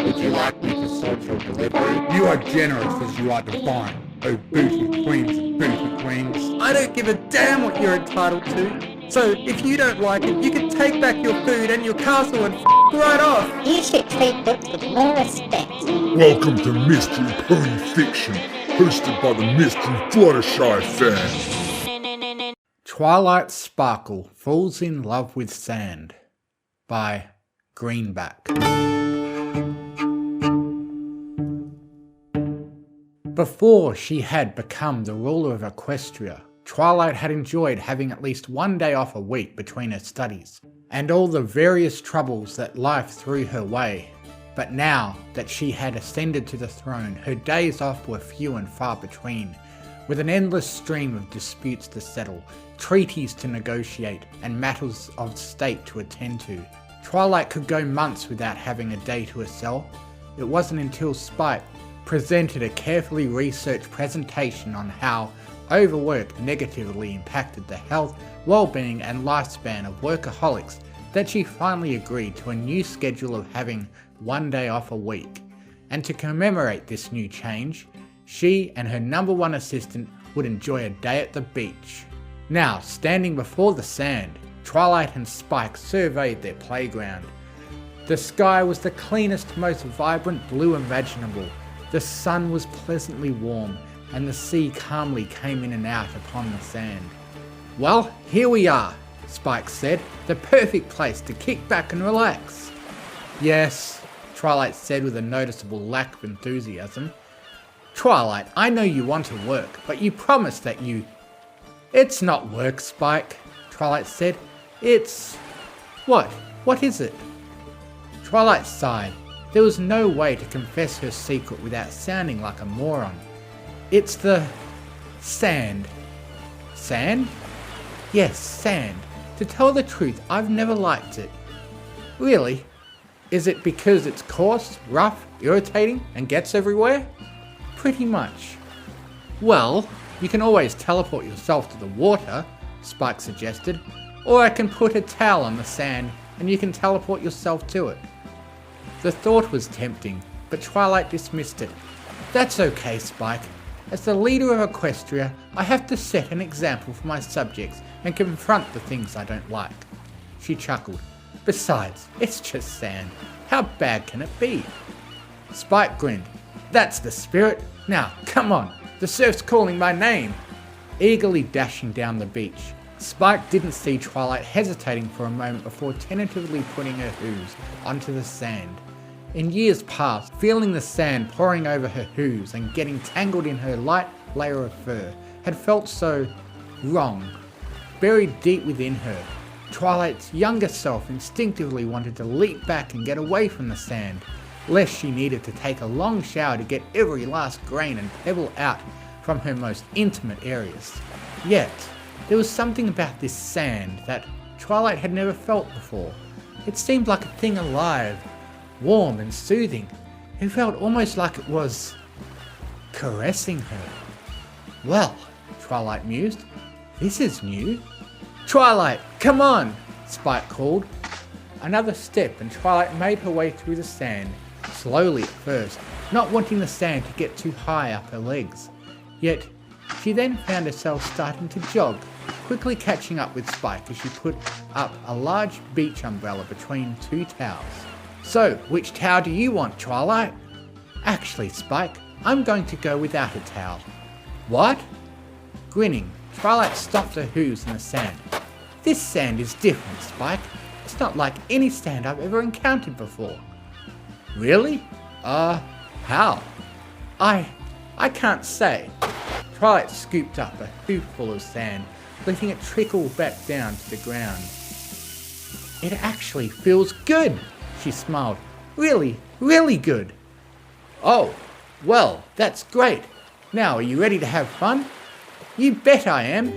Would you like me to sort your delivery? You are generous as you are divine, oh booty queens and booty queens. I don't give a damn what you're entitled to. So if you don't like it, you can take back your food and your castle and right off. You should treat books with more respect. Welcome to Mystery Pony Fiction, hosted by the Mystery Fluttershy fan. Twilight Sparkle Falls in Love with Sand by Greenback. Before she had become the ruler of Equestria, Twilight had enjoyed having at least one day off a week between her studies, and all the various troubles that life threw her way. But now that she had ascended to the throne, her days off were few and far between, with an endless stream of disputes to settle, treaties to negotiate, and matters of state to attend to. Twilight could go months without having a day to herself. It wasn't until Spike presented a carefully researched presentation on how overwork negatively impacted the health, well-being and lifespan of workaholics that she finally agreed to a new schedule of having one day off a week. And to commemorate this new change, she and her #1 assistant would enjoy a day at the beach. Now, standing before the sand, Twilight and Spike surveyed their playground. The sky was the cleanest, most vibrant blue imaginable. The sun was pleasantly warm, and the sea calmly came in and out upon the sand. "Well, here we are," Spike said, "the perfect place to kick back and relax." "Yes," Twilight said with a noticeable lack of enthusiasm. "Twilight, I know you want to work, but you promised that you..." "It's not work, Spike," Twilight said. "It's..." "What? What is it?" Twilight sighed. There was no way to confess her secret without sounding like a moron. "It's the... sand." "Sand?" "Yes, sand. To tell the truth, I've never liked it." "Really? Is it because it's coarse, rough, irritating, and gets everywhere?" "Pretty much." "Well, you can always teleport yourself to the water," Spike suggested. "Or I can put a towel on the sand and you can teleport yourself to it." The thought was tempting, but Twilight dismissed it. "That's okay, Spike. As the leader of Equestria, I have to set an example for my subjects and confront the things I don't like." She chuckled. "Besides, it's just sand. How bad can it be?" Spike grinned. "That's the spirit. Now, come on. The surf's calling my name." Eagerly dashing down the beach, Spike didn't see Twilight hesitating for a moment before tentatively putting her hooves onto the sand. In years past, feeling the sand pouring over her hooves and getting tangled in her light layer of fur had felt so wrong. Buried deep within her, Twilight's younger self instinctively wanted to leap back and get away from the sand, lest she needed to take a long shower to get every last grain and pebble out from her most intimate areas. Yet, there was something about this sand that Twilight had never felt before. It seemed like a thing alive, warm and soothing. It felt almost like it was caressing her. "Well," Twilight mused, "this is new." "Twilight, come on!" Spike called. Another step and Twilight made her way through the sand, slowly at first, not wanting the sand to get too high up her legs. Yet, she then found herself starting to jog, quickly catching up with Spike as she put up a large beach umbrella between two towels. "So, which towel do you want, Twilight?" "Actually, Spike, I'm going to go without a towel." "What?" Grinning, Twilight stomped her hooves in the sand. "This sand is different, Spike. It's not like any sand I've ever encountered before." "Really? How?" I can't say." Twilight scooped up a hooful of sand, letting it trickle back down to the ground. "It actually feels good," she smiled. "Really, really good." "Oh, well, that's great. Now, are you ready to have fun?" "You bet I am."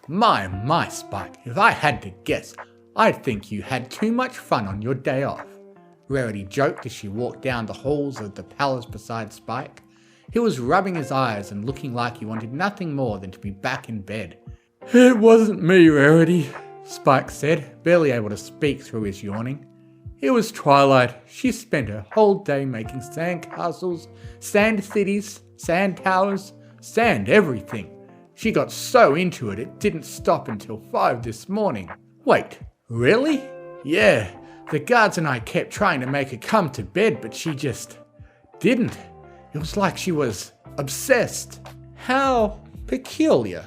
My, Spike, if I had to guess, I'd think you had too much fun on your day off," Rarity joked as she walked down the halls of the palace beside Spike. He was rubbing his eyes and looking like he wanted nothing more than to be back in bed. "It wasn't me, Rarity," Spike said, barely able to speak through his yawning. "It was Twilight. She spent her whole day making sandcastles, sand cities, sand towers, sand everything. She got so into it, it didn't stop until 5 this morning." "Wait, really?" "Yeah, the guards and I kept trying to make her come to bed, but she just didn't. It was like she was obsessed." "How peculiar,"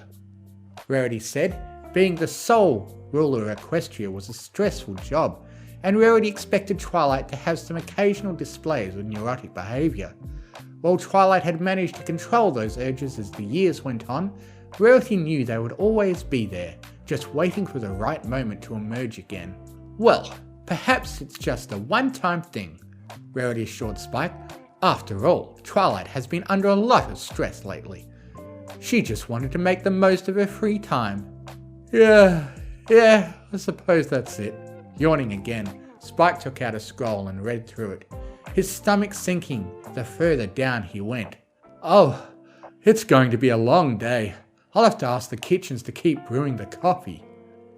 Rarity said. Being the sole ruler of Equestria was a stressful job, and Rarity expected Twilight to have some occasional displays of neurotic behaviour. While Twilight had managed to control those urges as the years went on, Rarity knew they would always be there, just waiting for the right moment to emerge again. "Well, perhaps it's just a one-time thing," Rarity assured Spike. "After all, Twilight has been under a lot of stress lately. She just wanted to make the most of her free time." Yeah, I suppose that's it." Yawning again, Spike took out a scroll and read through it, his stomach sinking the further down he went. "Oh, it's going to be a long day. I'll have to ask the kitchens to keep brewing the coffee."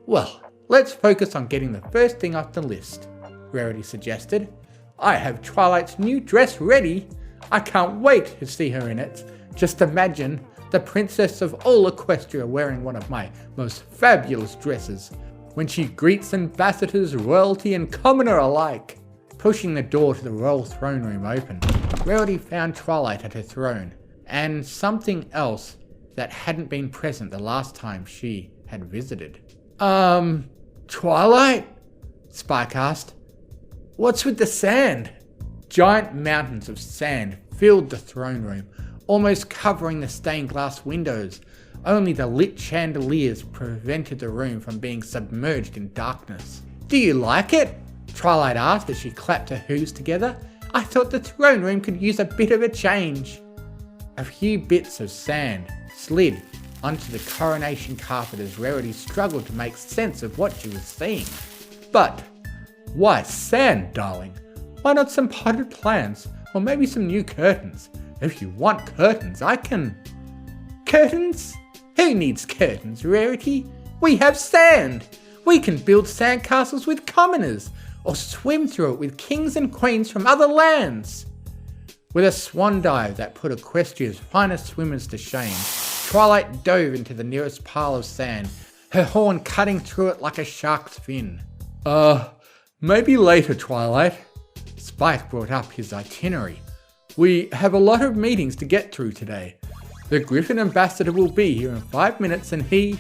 "Well, let's focus on getting the first thing off the list," Rarity suggested. "I have Twilight's new dress ready. I can't wait to see her in it. Just imagine the princess of all Equestria wearing one of my most fabulous dresses when she greets ambassadors, royalty and commoner alike." Pushing the door to the royal throne room open, Rarity found Twilight at her throne, and something else that hadn't been present the last time she had visited. Twilight?" Spike asked. "What's with the sand?" Giant mountains of sand filled the throne room, almost covering the stained glass windows. Only the lit chandeliers prevented the room from being submerged in darkness. "Do you like it?" Twilight asked as she clapped her hooves together. "I thought the throne room could use a bit of a change." A few bits of sand slid onto the coronation carpet as Rarity struggled to make sense of what she was seeing. "But why sand, darling? Why not some potted plants, or maybe some new curtains? If you want curtains, I can..." "Curtains? Who needs curtains, Rarity? We have sand! We can build sandcastles with commoners, or swim through it with kings and queens from other lands." With a swan dive that put Equestria's finest swimmers to shame, Twilight dove into the nearest pile of sand, her horn cutting through it like a shark's fin. Maybe later, Twilight." Spike brought up his itinerary. "We have a lot of meetings to get through today. The Griffin ambassador will be here in 5 minutes and he..."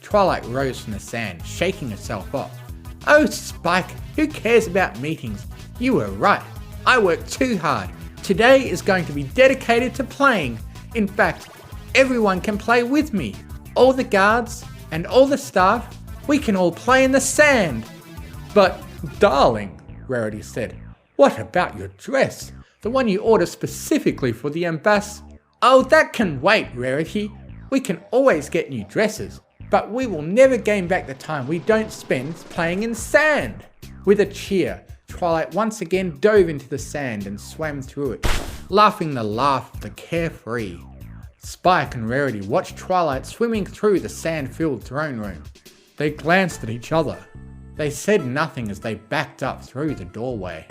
Twilight rose from the sand, shaking herself off. "Oh, Spike, who cares about meetings? You were right. I worked too hard. Today is going to be dedicated to playing. In fact, everyone can play with me. All the guards and all the staff, we can all play in the sand." "But, darling," Rarity said, "what about your dress? The one you ordered specifically for the "Oh, that can wait, Rarity. We can always get new dresses, but we will never gain back the time we don't spend playing in sand." With a cheer, Twilight once again dove into the sand and swam through it, laughing the laugh of the carefree. Spike and Rarity watched Twilight swimming through the sand-filled throne room. They glanced at each other. They said nothing as they backed up through the doorway.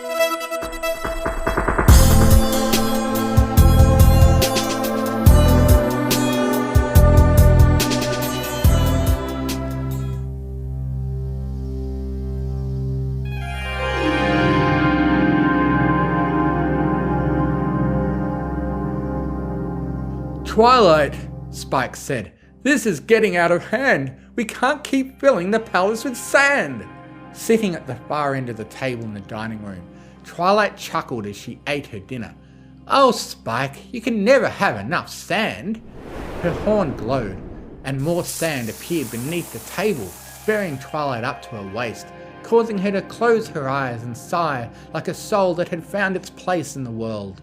"Twilight," Spike said, "this is getting out of hand. We can't keep filling the palace with sand." Sitting at the far end of the table in the dining room, Twilight chuckled as she ate her dinner. "Oh, Spike, you can never have enough sand." Her horn glowed, and more sand appeared beneath the table, bearing Twilight up to her waist, causing her to close her eyes and sigh like a soul that had found its place in the world.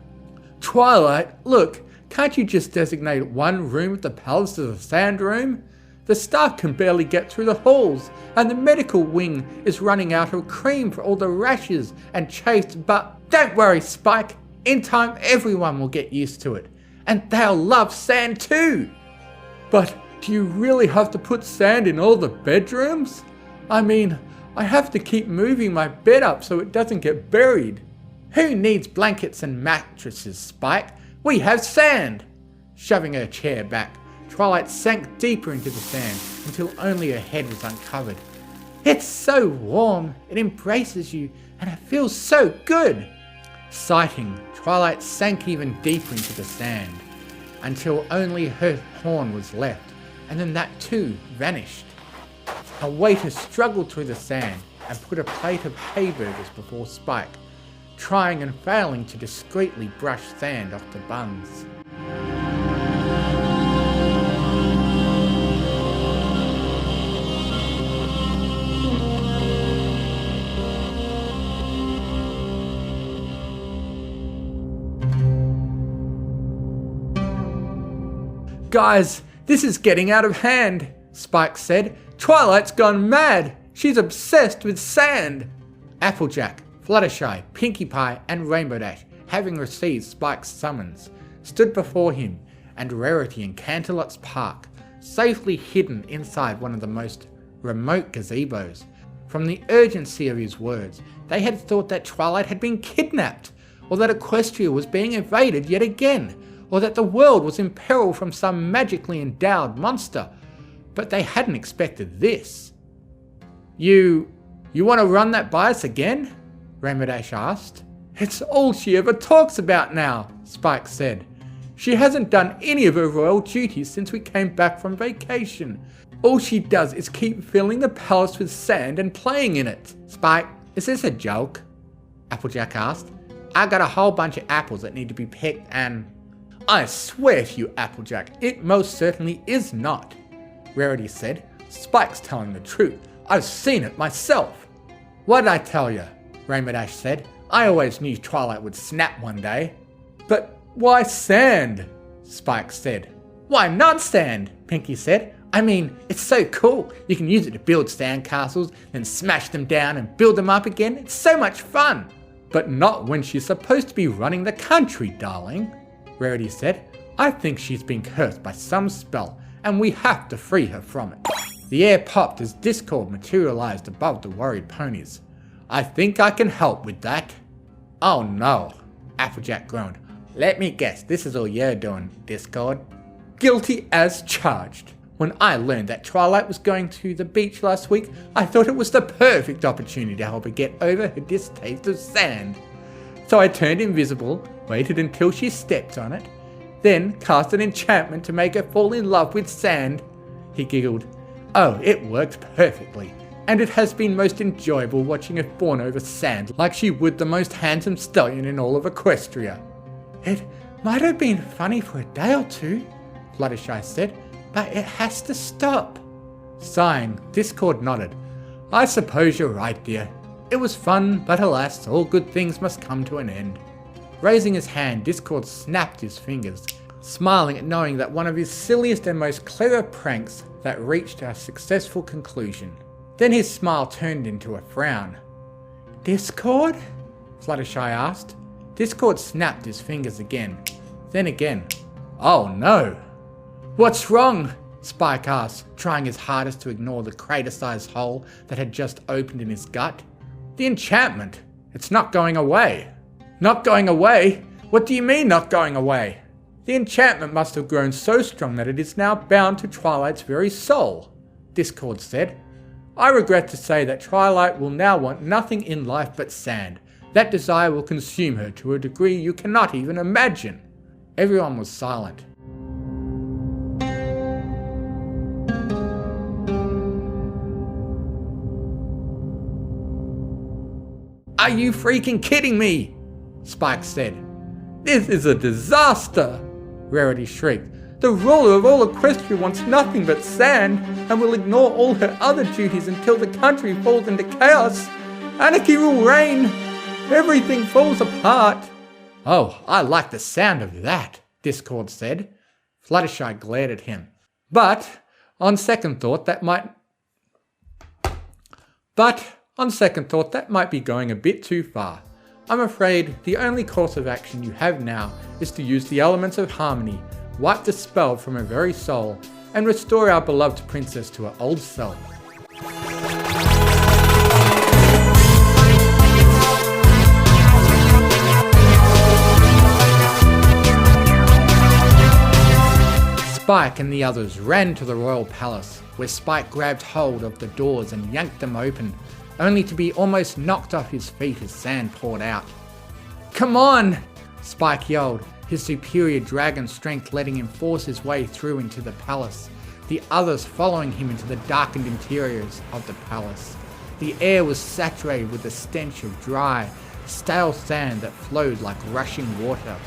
"Twilight, look, can't you just designate one room of the palace as a sand room? The staff can barely get through the halls, and the medical wing is running out of cream for all the rashes and chafes, but..." "Don't worry, Spike. In time, everyone will get used to it. and they'll love sand too. But do you really have to put sand in all the bedrooms? I mean, I have to keep moving my bed up so it doesn't get buried. Who needs blankets and mattresses, Spike? We have sand! Shoving her chair back, Twilight sank deeper into the sand until only her head was uncovered. It's so warm, it embraces you, and it feels so good. Sighing, Twilight sank even deeper into the sand until only her horn was left, and then that too vanished. A waiter struggled through the sand and put a plate of hay burgers before Spike, trying and failing to discreetly brush sand off the buns. Guys, this is getting out of hand, Spike said. Twilight's gone mad. She's obsessed with sand. Applejack, Fluttershy, Pinkie Pie, and Rainbow Dash, having received Spike's summons, stood before him and Rarity in Canterlot's Park, safely hidden inside one of the most remote gazebos. From the urgency of his words, they had thought that Twilight had been kidnapped, or that Equestria was being invaded yet again, or that the world was in peril from some magically endowed monster. But they hadn't expected this. You want to run that by us again? Rainbow Dash asked. It's all she ever talks about now, Spike said. She hasn't done any of her royal duties since we came back from vacation. All she does is keep filling the palace with sand and playing in it. Spike, is this a joke? Applejack asked. I got a whole bunch of apples that need to be picked and... I swear to you, Applejack, it most certainly is not, Rarity said. Spike's telling the truth. I've seen it myself. What did I tell you? Rainbow Dash said. I always knew Twilight would snap one day. But why sand? Spike said. Why not sand? Pinkie said. I mean, it's so cool. You can use it to build sandcastles, then smash them down and build them up again. It's so much fun. But not when she's supposed to be running the country, darling, Rarity said. I think she's been cursed by some spell, and we have to free her from it. The air popped as Discord materialized above the worried ponies. I think I can help with that. Oh no, Applejack groaned. Let me guess, this is all you're doing, Discord. Guilty as charged. When I learned that Twilight was going to the beach last week, I thought it was the perfect opportunity to help her get over her distaste of sand. So I turned invisible, waited until she stepped on it, then cast an enchantment to make her fall in love with sand. He giggled. Oh, it worked perfectly, and it has been most enjoyable watching her fawn over sand like she would the most handsome stallion in all of Equestria. It might have been funny for a day or two, Fluttershy said, but it has to stop. Sighing, Discord nodded. I suppose you're right, dear. It was fun, but alas, all good things must come to an end. Raising his hand, Discord snapped his fingers, smiling at knowing that one of his silliest and most clever pranks that reached a successful conclusion. Then his smile turned into a frown. Discord? Fluttershy asked. Discord snapped his fingers again, then again. Oh no! What's wrong? Spike asked, trying his hardest to ignore the crater-sized hole that had just opened in his gut. The enchantment. It's not going away. Not going away? What do you mean not going away? The enchantment must have grown so strong that it is now bound to Twilight's very soul, Discord said. I regret to say that Twilight will now want nothing in life but sand. That desire will consume her to a degree you cannot even imagine. Everyone was silent. Are you freaking kidding me? Spike said. This is a disaster, Rarity shrieked. The ruler of all Equestria wants nothing but sand and will ignore all her other duties until the country falls into chaos. Anarchy will reign. Everything falls apart. Oh, I like the sound of that, Discord said. Fluttershy glared at him. But, on second thought, that might be going a bit too far. I'm afraid the only course of action you have now is to use the elements of harmony, wipe the spell from her very soul, and restore our beloved princess to her old self. Spike and the others ran to the royal palace, where Spike grabbed hold of the doors and yanked them open, only to be almost knocked off his feet as sand poured out. "Come on!" Spike yelled, his superior dragon strength letting him force his way through into the palace, the others following him into the darkened interiors of the palace. The air was saturated with the stench of dry, stale sand that flowed like rushing water.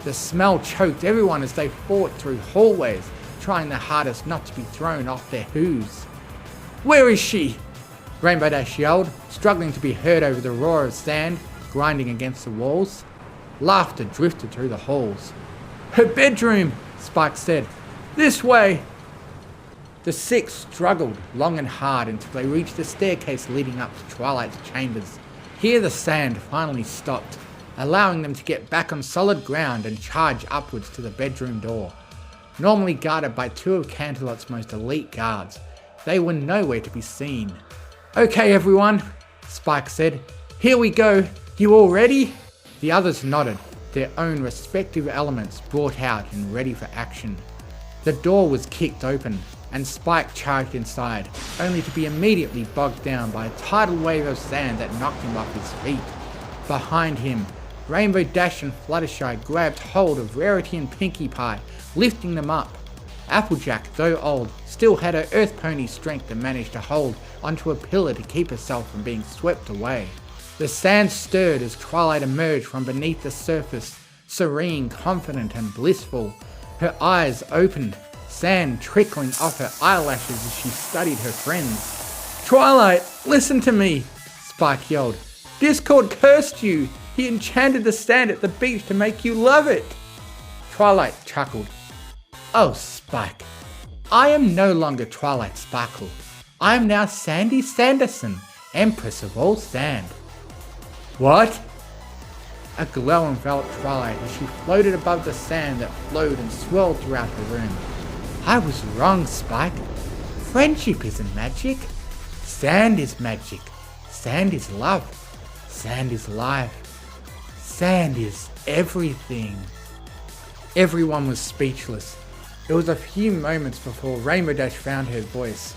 The smell choked everyone as they fought through hallways, trying their hardest not to be thrown off their hooves. "Where is she?" Rainbow Dash yelled, struggling to be heard over the roar of sand grinding against the walls. Laughter drifted through the halls. "Her bedroom," Spike said. "This way." The six struggled long and hard until they reached the staircase leading up to Twilight's chambers. Here the sand finally stopped, allowing them to get back on solid ground and charge upwards to the bedroom door. Normally guarded by two of Canterlot's most elite guards, they were nowhere to be seen. "Okay everyone," Spike said. "Here we go. You all ready?" The others nodded, their own respective elements brought out and ready for action. The door was kicked open, and Spike charged inside, only to be immediately bogged down by a tidal wave of sand that knocked him off his feet. Behind him, Rainbow Dash and Fluttershy grabbed hold of Rarity and Pinkie Pie, lifting them up. Applejack, though old, still had her earth pony strength and managed to hold onto a pillar to keep herself from being swept away. The sand stirred as Twilight emerged from beneath the surface, serene, confident and blissful. Her eyes opened, sand trickling off her eyelashes as she studied her friends. "Twilight, listen to me!" Spike yelled. "Discord cursed you! He enchanted the sand at the beach to make you love it!" Twilight chuckled. "Oh, Spike, I am no longer Twilight Sparkle. I am now Sandy Sanderson, Empress of all sand." "What?" A glow enveloped Twilight as she floated above the sand that flowed and swirled throughout the room. "I was wrong, Spike. Friendship isn't magic. Sand is magic. Sand is love. Sand is life. Sand is everything." Everyone was speechless. It was a few moments before Rainbow Dash found her voice.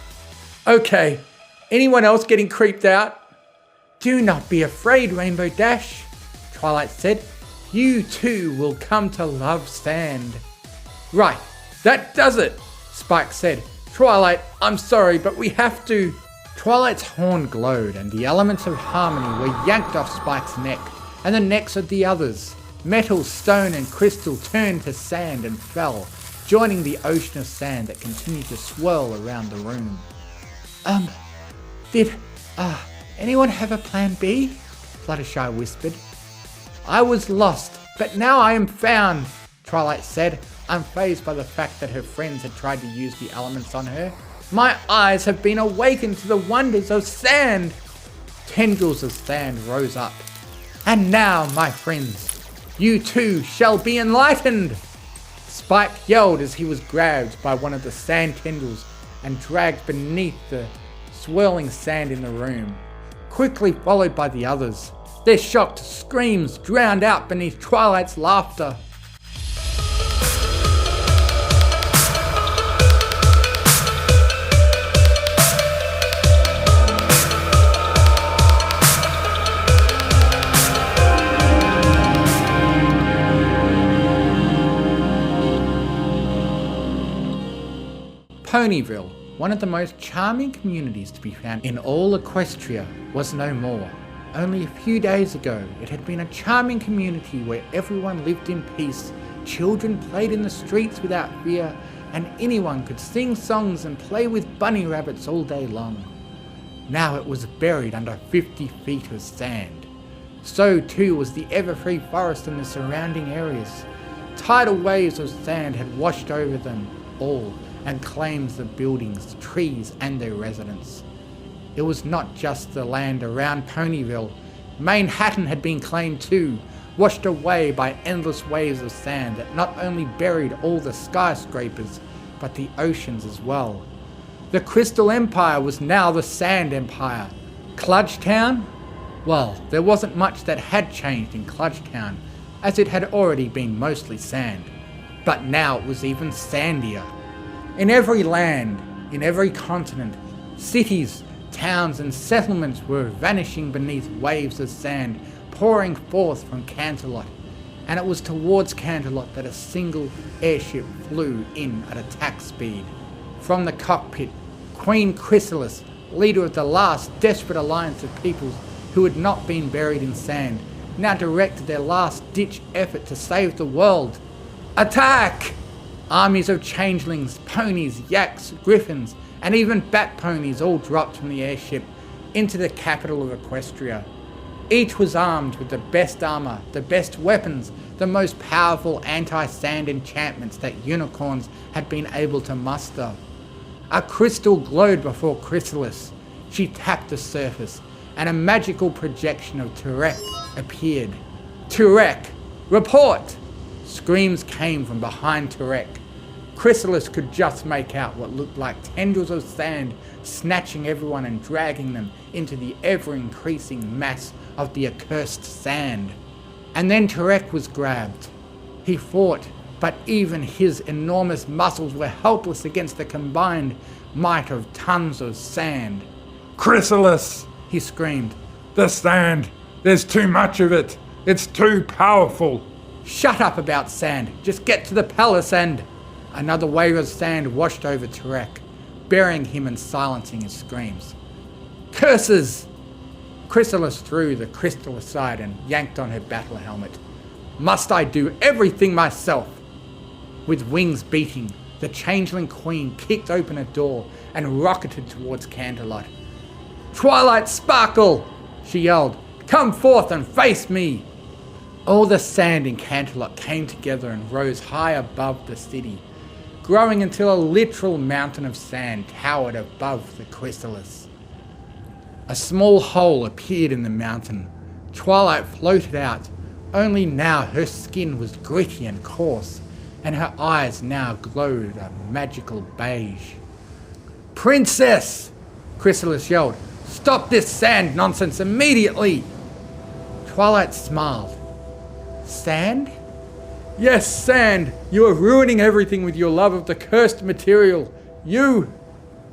"Okay, anyone else getting creeped out?" "Do not be afraid, Rainbow Dash," Twilight said. "You too will come to love sand." "Right, that does it," Spike said. "Twilight, I'm sorry, but we have to." Twilight's horn glowed and the elements of harmony were yanked off Spike's neck and the necks of the others. Metal, stone and crystal turned to sand and fell, joining the ocean of sand that continued to swirl around the room. Did anyone have a plan B?" Fluttershy whispered. "I was lost, but now I am found," Twilight said, unfazed by the fact that her friends had tried to use the elements on her. "My eyes have been awakened to the wonders of sand." Tendrils of sand rose up. "And now, my friends, you too shall be enlightened!" Spike yelled as he was grabbed by one of the sand tendrils and dragged beneath the swirling sand in the room, quickly followed by the others. Their shocked screams drowned out beneath Twilight's laughter. Ponyville, one of the most charming communities to be found in all Equestria, was no more. Only a few days ago, it had been a charming community where everyone lived in peace, children played in the streets without fear, and anyone could sing songs and play with bunny rabbits all day long. Now it was buried under 50 feet of sand. So too was the ever-free forest and the surrounding areas. Tidal waves of sand had washed over them all and claimed the buildings, trees and their residents. It was not just the land around Ponyville, Manhattan had been claimed too, washed away by endless waves of sand that not only buried all the skyscrapers, but the oceans as well. The Crystal Empire was now the Sand Empire. Kludgetown? Well, there wasn't much that had changed in Kludgetown, as it had already been mostly sand. But now it was even sandier. In every land, in every continent, cities, towns and settlements were vanishing beneath waves of sand pouring forth from Canterlot, and it was towards Canterlot that a single airship flew in at attack speed. From the cockpit, Queen Chrysalis, leader of the last desperate alliance of peoples who had not been buried in sand, now directed their last-ditch effort to save the world. Attack! Armies of changelings, ponies, yaks, griffins, and even bat ponies all dropped from the airship into the capital of Equestria. Each was armed with the best armor, the best weapons, the most powerful anti-sand enchantments that unicorns had been able to muster. A crystal glowed before Chrysalis. She tapped the surface, and a magical projection of Turek appeared. Turek! Report! Screams came from behind Turek. Chrysalis could just make out what looked like tendrils of sand snatching everyone and dragging them into the ever-increasing mass of the accursed sand. And then Turek was grabbed. He fought, but even his enormous muscles were helpless against the combined might of tons of sand. Chrysalis! He screamed. The sand! There's too much of it! It's too powerful! Shut up about sand. Just get to the palace and... Another wave of sand washed over Turek, burying him and silencing his screams. Curses! Chrysalis threw the crystal aside and yanked on her battle helmet. Must I do everything myself? With wings beating, the changeling queen kicked open a door and rocketed towards Canterlot. Twilight Sparkle! She yelled. Come forth and face me! All the sand in Canterlot came together and rose high above the city, growing until a literal mountain of sand towered above the Chrysalis. A small hole appeared in the mountain. Twilight floated out, only now her skin was gritty and coarse, and her eyes now glowed a magical beige. Princess! Chrysalis yelled. Stop this sand nonsense immediately! Twilight smiled. Sand? Yes, sand! You are ruining everything with your love of the cursed material. You!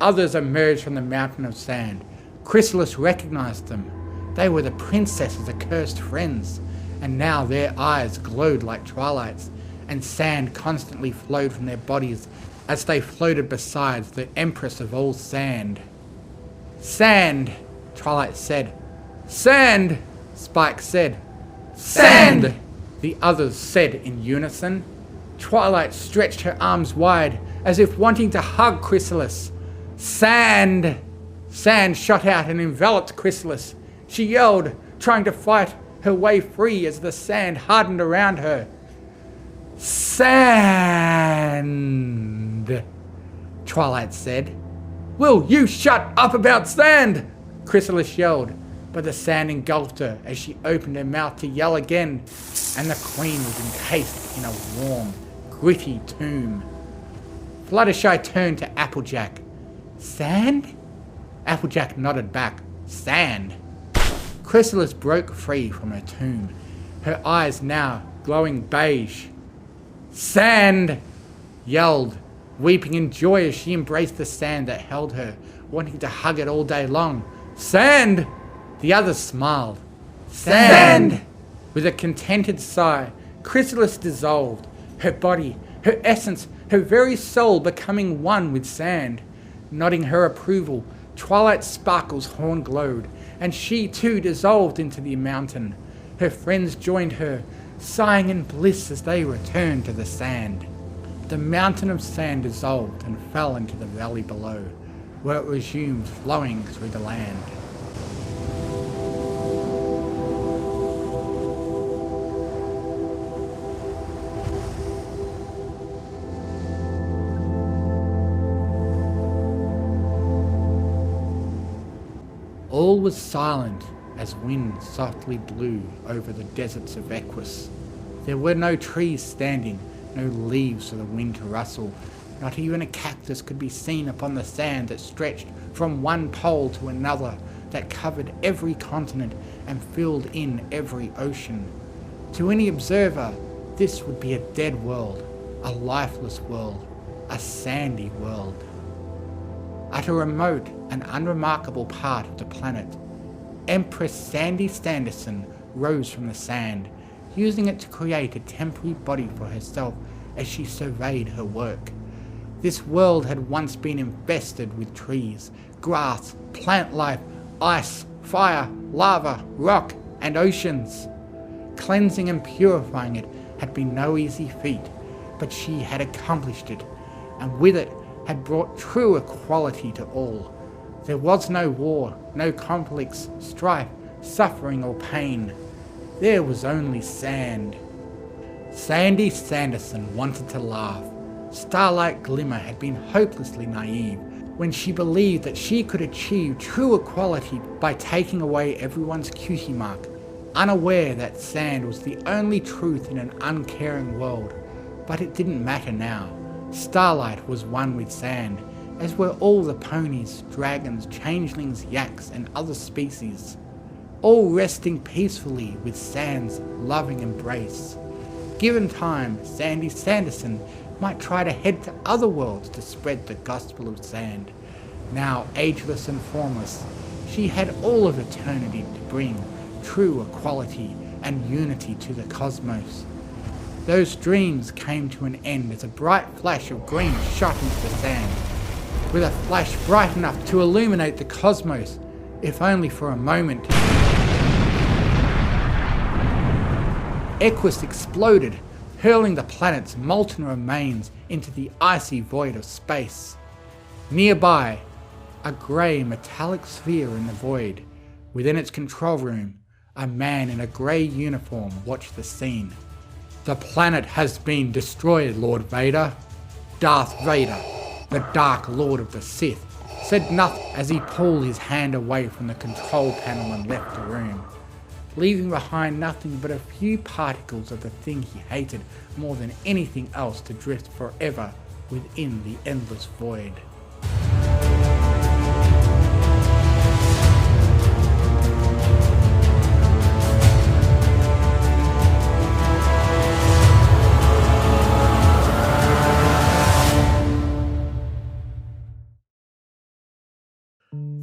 Others emerged from the mountain of sand. Chrysalis recognized them. They were the princess's accursed friends, and now their eyes glowed like Twilight's, and sand constantly flowed from their bodies as they floated beside the Empress of all sand. Sand! Twilight said. Sand! Spike said. Sand! The others said in unison. Twilight stretched her arms wide, as if wanting to hug Chrysalis. Sand! Sand shot out and enveloped Chrysalis. She yelled, trying to fight her way free as the sand hardened around her. Sand! Twilight said. Will you shut up about sand? Chrysalis yelled, but the sand engulfed her as she opened her mouth to yell again, and the queen was encased in a warm, gritty tomb. Fluttershy turned to Applejack. Sand? Applejack nodded back. Sand. Chrysalis broke free from her tomb, her eyes now glowing beige. Sand! Yelled, weeping in joy as she embraced the sand that held her, wanting to hug it all day long. Sand! The others smiled. Sand! With a contented sigh, Chrysalis dissolved, her body, her essence, her very soul becoming one with sand. Nodding her approval, Twilight Sparkle's horn glowed, and she too dissolved into the mountain. Her friends joined her, sighing in bliss as they returned to the sand. The mountain of sand dissolved and fell into the valley below, where it resumed flowing through the land. All was silent as wind softly blew over the deserts of Equus. There were no trees standing, no leaves for the wind to rustle. Not even a cactus could be seen upon the sand that stretched from one pole to another, that covered every continent and filled in every ocean. To any observer, this would be a dead world, a lifeless world, a sandy world. At a remote and unremarkable part of the planet, Empress Sandy Sanderson rose from the sand, using it to create a temporary body for herself as she surveyed her work. This world had once been infested with trees, grass, plant life, ice, fire, lava, rock, and oceans. Cleansing and purifying it had been no easy feat, but she had accomplished it, and with it had brought true equality to all. There was no war, no conflicts, strife, suffering, or pain. There was only sand. Sandy Sanderson wanted to laugh. Starlight Glimmer had been hopelessly naive when she believed that she could achieve true equality by taking away everyone's cutie mark, unaware that sand was the only truth in an uncaring world. But it didn't matter now. Starlight was one with sand, as were all the ponies, dragons, changelings, yaks, and other species, all resting peacefully with sand's loving embrace. Given time, Sandy Sanderson might try to head to other worlds to spread the gospel of sand. Now ageless and formless, she had all of eternity to bring true equality and unity to the cosmos. Those dreams came to an end as a bright flash of green shot into the sand, with a flash bright enough to illuminate the cosmos, if only for a moment. Equus exploded, hurling the planet's molten remains into the icy void of space. Nearby, a grey metallic sphere in the void. Within its control room, a man in a grey uniform watched the scene. "The planet has been destroyed, Lord Vader." Darth Vader, the Dark Lord of the Sith, said nothing as he pulled his hand away from the control panel and left the room, leaving behind nothing but a few particles of the thing he hated more than anything else to drift forever within the endless void.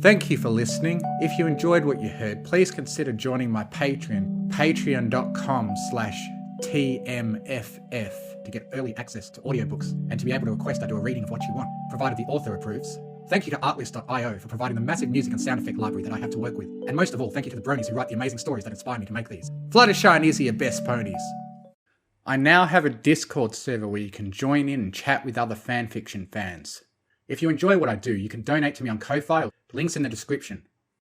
Thank you for listening. If you enjoyed what you heard, please consider joining my Patreon, patreon.com/TMFF, to get early access to audiobooks and to be able to request I do a reading of what you want, provided the author approves. Thank you to Artlist.io for providing the massive music and sound effect library that I have to work with. And most of all, thank you to the bronies who write the amazing stories that inspire me to make these. Fluttershy and Izzy are best ponies. I now have a Discord server where you can join in and chat with other fanfiction fans. If you enjoy what I do, you can donate to me on Ko-Fi, links in the description.